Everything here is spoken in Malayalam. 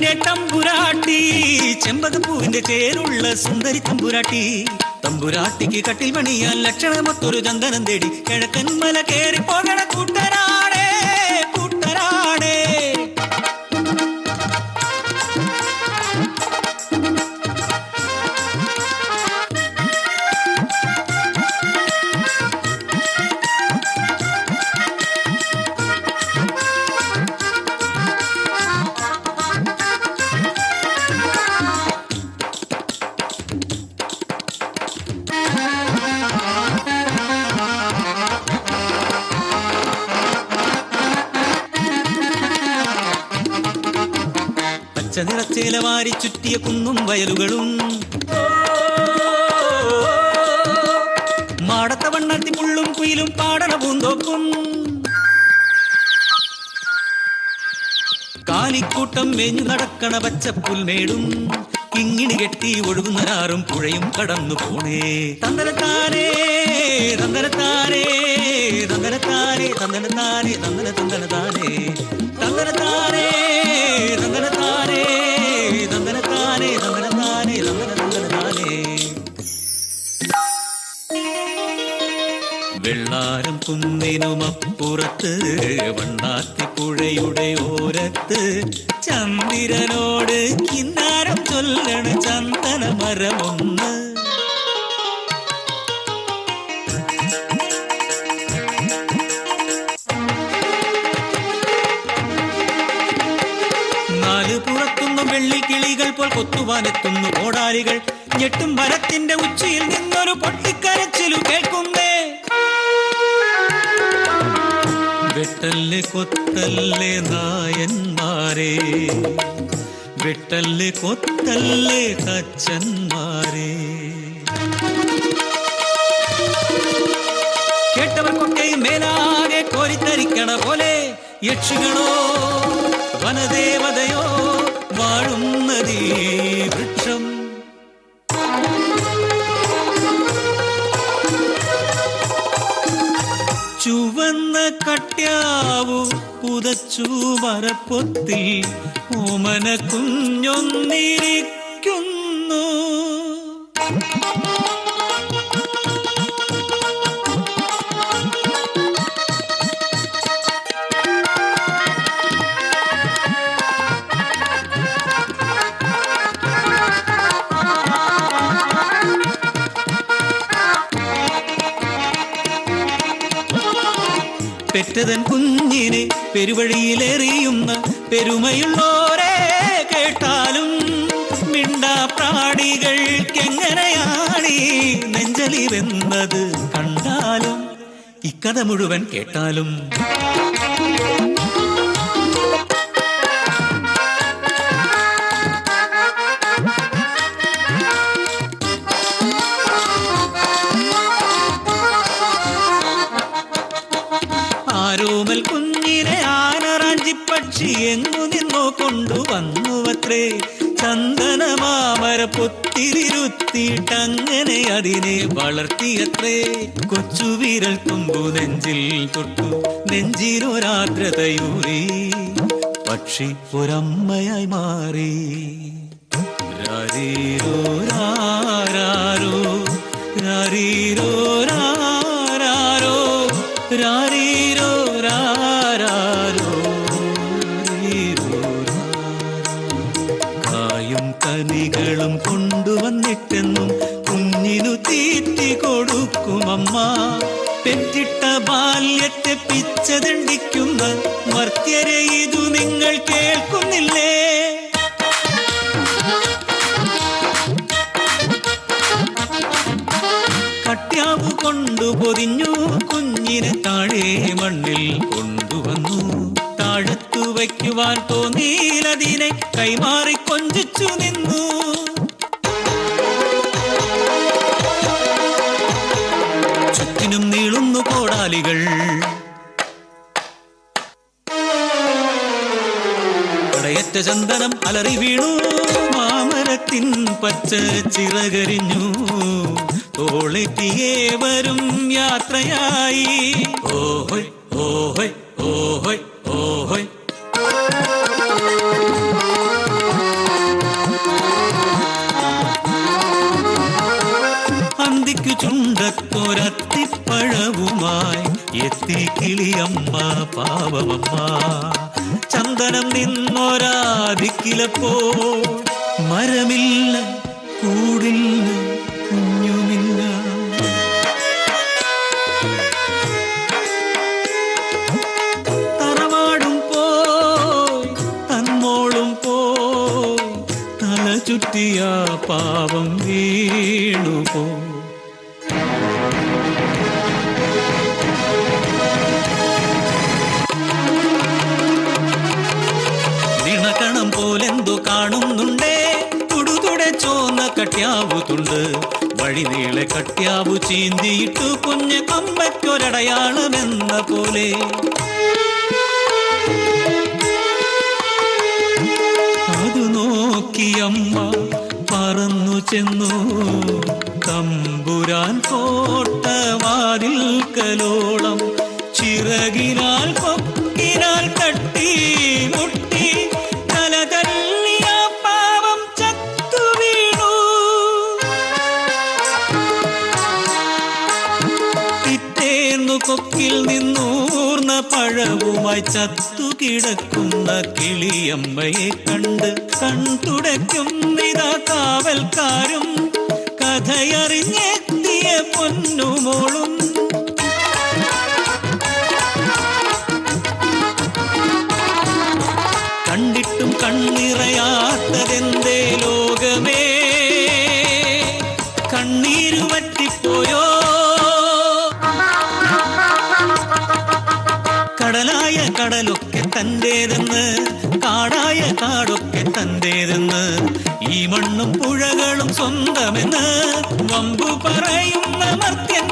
പൊന്നെ തമ്പുരാട്ടി, ചെമ്പകപ്പൂവിന്റെ ചേരുള്ള സുന്ദരി തമ്പുരാട്ടി. തമ്പുരാട്ടിക്ക് കട്ടിൽ പണിയാൻ ലക്ഷണമൊത്തൊരു ചന്ദനം തേടി കിഴക്കൻ മല കേറി പോകണ കൂട്ടരാടേ കൂട്ടരാടേ. നിറച്ചേല വാരി ചുറ്റിയ കുന്നും വയലുകളും മാടത്ത വണ്ണത്തി പുള്ളും കുയിലും പാടണ പൂന്തോപ്പും കാലിക്കൂട്ടം മേഞ്ഞു നടക്കണ പച്ചപ്പുൽമേടും കിങ്ങിണി കെട്ടി ഒഴുകുന്നരാറും പുഴയും കടന്നു പോണേ. തന്തനത്താനേ തന്തനത്താനേ തന്തനത്താനേ തന്തനത്താനേ തന്തന തന്തനത്താനേ തന്തനത്താനേ തന്തനത്താനേ തന്തനത്താനേ തന്തനത്താനേ തന്തന തന്തനത്താനേ. വെള്ളാരം കുന്നിനുമപ്പുറത്ത് വണ്ണാത്തിപ്പുഴയുടെ ഓരത്ത് ചന്ദ്രനോട് കിന്നാരം ചൊല്ലണ ചന്ദന മരമൊന്ന്. നാല് പുറത്തുനിന്നും വെള്ളിക്കിളികൾ പോൽ കൊത്തുവാനെത്തുന്നു ഓടാലികൾ. ഞെട്ടും മരത്തിന്റെ ഉച്ചിയിൽ നിന്നൊരു പൊട്ടിക്കരച്ചിലു കേൾക്കുന്നേ. വെട്ടല്ല് കൊത്തല്ലേ നായന്മാരെ, വെട്ടല്ല് കൊത്തല്ലേ തച്ചന്മാരെ. കേട്ടവർക്കൊക്കെ മേലാകെ കോരിത്തരിക്കണ പോലെ യക്ഷികളോ വനദേവതയോ വാഴുന്നതീ വൃക്ഷം. ചുവന്ന കട്യാവു പുതച്ചു മരപ്പൊത്തിൽ ഓമന കുഞ്ഞൊന്നിരിക്കുന്നു. പെറ്റതൻ കുഞ്ഞിനെ പെരുവഴിയിലെറിയുന്ന പെരുമയുള്ളോരെ കേട്ടാലും മിണ്ടാ പ്രാണികൾക്കെങ്ങനെയാണീ നെഞ്ചലിവെന്നത് കണ്ടാലും ഇക്കഥ മുഴുവൻ കേട്ടാലും. ആരോമൽ കുഞ്ഞിനെ ആനറാഞ്ചിപ്പക്ഷി എങ്ങു നിന്നോ കൊണ്ടുവന്നുവത്രേ. ചന്ദനമാമര പൊത്തിലിരുത്തിയിട്ടങ്ങനെ അതിനെ വളർത്തിയത്രേ. കൊച്ചുവിരൽ തുമ്പു നെഞ്ചിൽ തൊട്ടു നെഞ്ചിലൊരാർദ്രതയൂറി പക്ഷി ഒരമ്മയായി മാറി. രാരീരോ രാരാരോ രാരീരോ രാരാരോ രാരീരോ രാരാരോ. കായും കനികളും കൊണ്ടുവന്നിട്ടെന്നും കുഞ്ഞിനു തീറ്റി കൊടുക്കുമമ്മ. പെറ്റിട്ട ബാല്യത്തെ പിച്ചതണ്ടിക്കുന്ന മർത്യരെ ഇതു നിങ്ങൾ കേൾക്കുന്നില്ലേ? കട്യാവു കൊണ്ടു പൊതിഞ്ഞു കുഞ്ഞിനെ താഴെ മണ്ണിൽ കൊണ്ടുവന്നു. താഴത്തു വയ്ക്കുവാൻ തോന്നിയിലതിനെ കൈമാറി കൊഞ്ചിച്ചു നിന്നു. ചുറ്റിനും നീളുന്നു കോടാലികൾ. കടയറ്റ ചന്ദനം അലറി വീണു. മാമരത്തിൻ പച്ച ചിറകരിഞ്ഞു. തോളെത്തിയേവരും യാത്രയായി. ഓഹോയ് ഓഹോയ് ഓഹോയ് ഓഹോയ്. അന്തിക്കു ചുണ്ടത്തൊരത്തിപ്പഴവുമായി എത്തി കിളിയമ്മ പാവമമ്മ. ചന്ദനം നിന്നൊരാദിക്കിലപ്പോ മരമില്ല കൂടില്ല കുഞ്ഞുമില്ല. തറവാടും പോയി തന്മോളും പോയി തല ചുറ്റിയ പാവം വീണുപോ. നിണകണം പോലെന്തോ കാണുന്നുണ്ടേ തുടുതുടെ ചോന്ന കട്യാവുതുണ്ട്. വഴിനീളെ കട്യാവു ചീന്തിയിട്ടു കുഞ്ഞ് അമ്മയ്ക്കൊരടയാളമെന്ന പോലെ. അത് നോക്കിയമ്മ പറന്നു ചെന്നു തമ്പുരാൻ കോട്ടവാതിൽക്കലോളം. ചിറകിനാൽ കൊക്കിനാൽ തട്ടി മുട്ടി തല തല്ലിയ പാവം ചത്തു വീണു. പിറ്റേന്നു കൊക്കിൽ നിന്നൂർന്ന പഴവുമായി ചത്തു കിടക്കുന്ന കിളിയമ്മയെ കണ്ട് കൺതുടയ്ക്കുന്നിതാ കാവൽക്കാരും കഥയറിഞ്ഞെത്തിയ പൊന്നുമോളും. കണ്ടിട്ടും കണ്ണിറയാത്തതെന്തേ ലോകമേ, കണ്ണീരു വറ്റിപ്പോയോ? കടലായ കടലൊക്കെ തന്റേതെന്ന്, കാടായ കാടൊക്കെ തന്റേതെന്ന്, ഈ മണ്ണും പുഴകളും സ്വന്തമെന്ന് വമ്പു പറയുന്ന മർത്യൻ